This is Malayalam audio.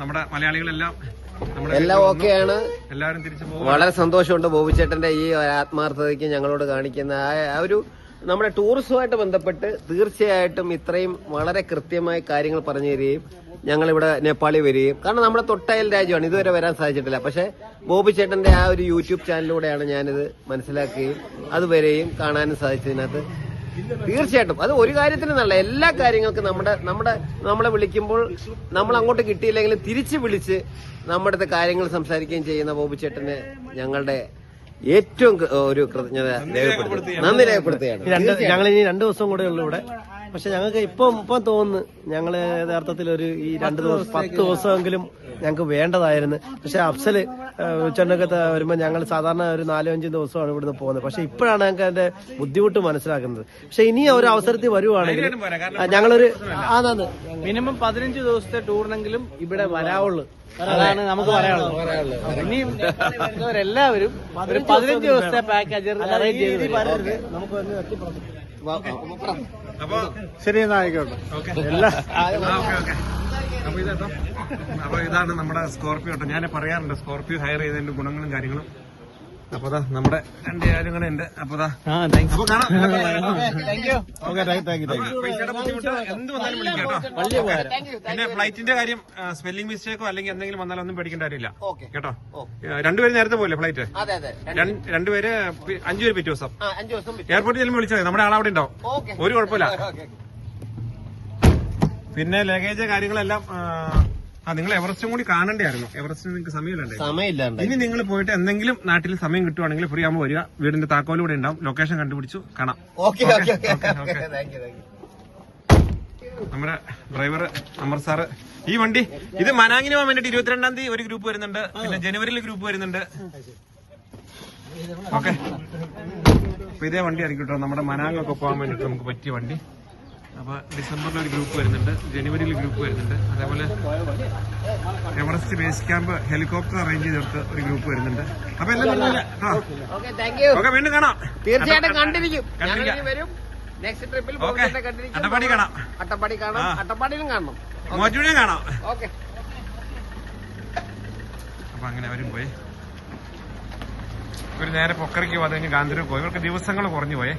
നമ്മുടെ മലയാളികളെല്ലാം എല്ലാം ഓക്കെയാണ്. എല്ലാവരും തിരിച്ചു പോകും. വളരെ സന്തോഷമുണ്ട് ബോബിച്ചേട്ടന്റെ ഈ ആത്മാർത്ഥതയ്ക്ക് ഞങ്ങളോട് കാണിക്കുന്ന ആ ഒരു നമ്മുടെ ടൂറിസവുമായിട്ട് ബന്ധപ്പെട്ട് തീർച്ചയായിട്ടും ഇത്രയും വളരെ കൃത്യമായി കാര്യങ്ങൾ പറഞ്ഞു തരികയും ഞങ്ങളിവിടെ നേപ്പാളിൽ വരികയും, കാരണം നമ്മുടെ തൊട്ടയൽ രാജ്യമാണ്, ഇതുവരെ വരാൻ സാധിച്ചിട്ടില്ല. പക്ഷെ ബോബിച്ചേട്ടന്റെ ആ ഒരു യൂട്യൂബ് ചാനലിലൂടെയാണ് ഞാനിത് മനസ്സിലാക്കുകയും അത് വരെയും കാണാനും സാധിച്ചതിനകത്ത് തീർച്ചയായിട്ടും അത് ഒരു കാര്യത്തിന് നല്ല എല്ലാ കാര്യങ്ങൾക്കും നമ്മളെ വിളിക്കുമ്പോൾ നമ്മൾ അങ്ങോട്ട് കിട്ടിയില്ലെങ്കിലും തിരിച്ച് വിളിച്ച് നമ്മുടെ അടുത്ത് കാര്യങ്ങൾ സംസാരിക്കുകയും ചെയ്യുന്ന ബോബിച്ചേട്ടന് ഞങ്ങളുടെ ഏറ്റവും ഒരു കൃതജ്ഞത നന്ദി രേഖപ്പെടുത്തുകയാണ്. ഞങ്ങൾ ഇനി 2 ദിവസം കൂടെ ഉള്ളു ഇവിടെ. പക്ഷെ ഞങ്ങൾക്ക് ഇപ്പം തോന്നുന്നു ഞങ്ങള് യഥാർത്ഥത്തിൽ ഈ 2 ദിവസം 10 ദിവസമെങ്കിലും ഞങ്ങൾക്ക് വേണ്ടതായിരുന്നു. പക്ഷെ അഫ്സല് ഉച്ചനൊക്കെ വരുമ്പോൾ ഞങ്ങൾ സാധാരണ ഒരു 4-5 ദിവസമാണ് ഇവിടുന്ന് പോകുന്നത്. പക്ഷെ ഇപ്പോഴാണ് ഞങ്ങൾക്ക് അതിന്റെ ബുദ്ധിമുട്ട് മനസ്സിലാക്കുന്നത്. പക്ഷെ ഇനി ഒരു അവസരത്തിൽ വരുവാണെങ്കിൽ ഞങ്ങളൊരു മിനിമം 15 ദിവസത്തെ ടൂറിനെങ്കിലും ഇവിടെ വരാവുള്ളൂ. അതാണ് നമുക്ക് പറയാനുള്ളത്. ഇനിയും എല്ലാവരും ഒരു 15 ദിവസത്തെ പാക്കേജ് അറേഞ്ച് ചെയ്ത് നമുക്ക് അപ്പൊ ശരി, എന്നാ ആയിക്കോട്ടെ. അപ്പൊ ഇതാണ് നമ്മുടെ സ്കോർപ്പിയോ കേട്ടോ. ഞാൻ പറയാറുണ്ട് സ്കോർപ്പിയോ ഹയർ ചെയ്തതിന്റെ ഗുണങ്ങളും കാര്യങ്ങളും. അപ്പൊ നമ്മുടെ 2 കാര്യങ്ങളും ഉണ്ട്. അപ്പൊ പൈസയുടെ ബുദ്ധിമുട്ട് എന്ത് വന്നാലും വിളിക്കാം കേട്ടോ. പിന്നെ ഫ്ലൈറ്റിന്റെ കാര്യം സ്പെല്ലിംഗ് മിസ്റ്റേക്കോ അല്ലെങ്കിൽ എന്തെങ്കിലും വന്നാലും ഒന്നും പേടിക്കേണ്ട കാര്യമില്ല കേട്ടോ. 2 പേര് നേരത്തെ പോലെ ഫ്ലൈറ്റ് 2 പേര് 5 പേര് പിറ്റേ ദിവസം എയർപോർട്ടിൽ ചെല്ലുമ്പോൾ വിളിച്ചാൽ നമ്മുടെ ആളവിടെ ഉണ്ടാവും. ഒരു കുഴപ്പമില്ല. പിന്നെ ലഗേജ് കാര്യങ്ങളെല്ലാം നിങ്ങൾ എവറസ്റ്റും കൂടി കാണണ്ടായിരുന്നു. എവറസ്റ്റിന് നിങ്ങൾക്ക് സമയമില്ലാണ്ട്. ഇനി നിങ്ങൾ പോയിട്ട് എന്തെങ്കിലും നാട്ടിൽ സമയം കിട്ടുവാണെങ്കിൽ ഫ്രീ ആകുമ്പോൾ വരിക. വീടിന്റെ താക്കോലൂടെ ഉണ്ടാവും. ലൊക്കേഷൻ കണ്ടുപിടിച്ചു കാണാം. നമ്മുടെ ഡ്രൈവർ അമർ സാറ് ഈ വണ്ടി ഇത് മനാങ്ങിന് പോകാൻ വേണ്ടിട്ട് 22-ാം തീയതി ഒരു ഗ്രൂപ്പ് വരുന്നുണ്ട്. പിന്നെ ജനുവരിയിൽ ഗ്രൂപ്പ് വരുന്നുണ്ട്. ഓക്കെ, അപ്പൊ ഇതേ വണ്ടി ആയിരിക്കും കേട്ടോ നമ്മുടെ മനാങ്ങൊക്കെ പോകാൻ വേണ്ടിട്ട് നമുക്ക് പറ്റിയ വണ്ടി. അപ്പൊ ഡിസംബറിൽ ഒരു ഗ്രൂപ്പ് വരുന്നുണ്ട്, ജനുവരിയിൽ ഗ്രൂപ്പ് വരുന്നുണ്ട്. അതേപോലെ Everest base camp helicopter arrange ചെയ്തെടുത്ത് ഒരു ഗ്രൂപ്പ് വരുന്നുണ്ട്. അപ്പൊ എല്ലാം ഓക്കെ, വീണ്ടും കാണാം. തീർച്ചയായിട്ടും കണ്ടിരിക്കും. നെക്സ്റ്റ് ട്രിപ്പിൽ അട്ടപ്പാടി കാണാം. അട്ടപ്പാടിയിലും കാണണം. മോജുവിനെയും കാണാം. ഓക്കെ, അപ്പൊ അങ്ങനെ അവരും പോയി. ഒരു നേരെ പൊക്കരയ്ക്ക് പോകാതെ കഴിഞ്ഞ് ഗാന്ധിരൂർ പോയി. ഇവർക്ക് ദിവസങ്ങൾ കുറഞ്ഞു പോയേ.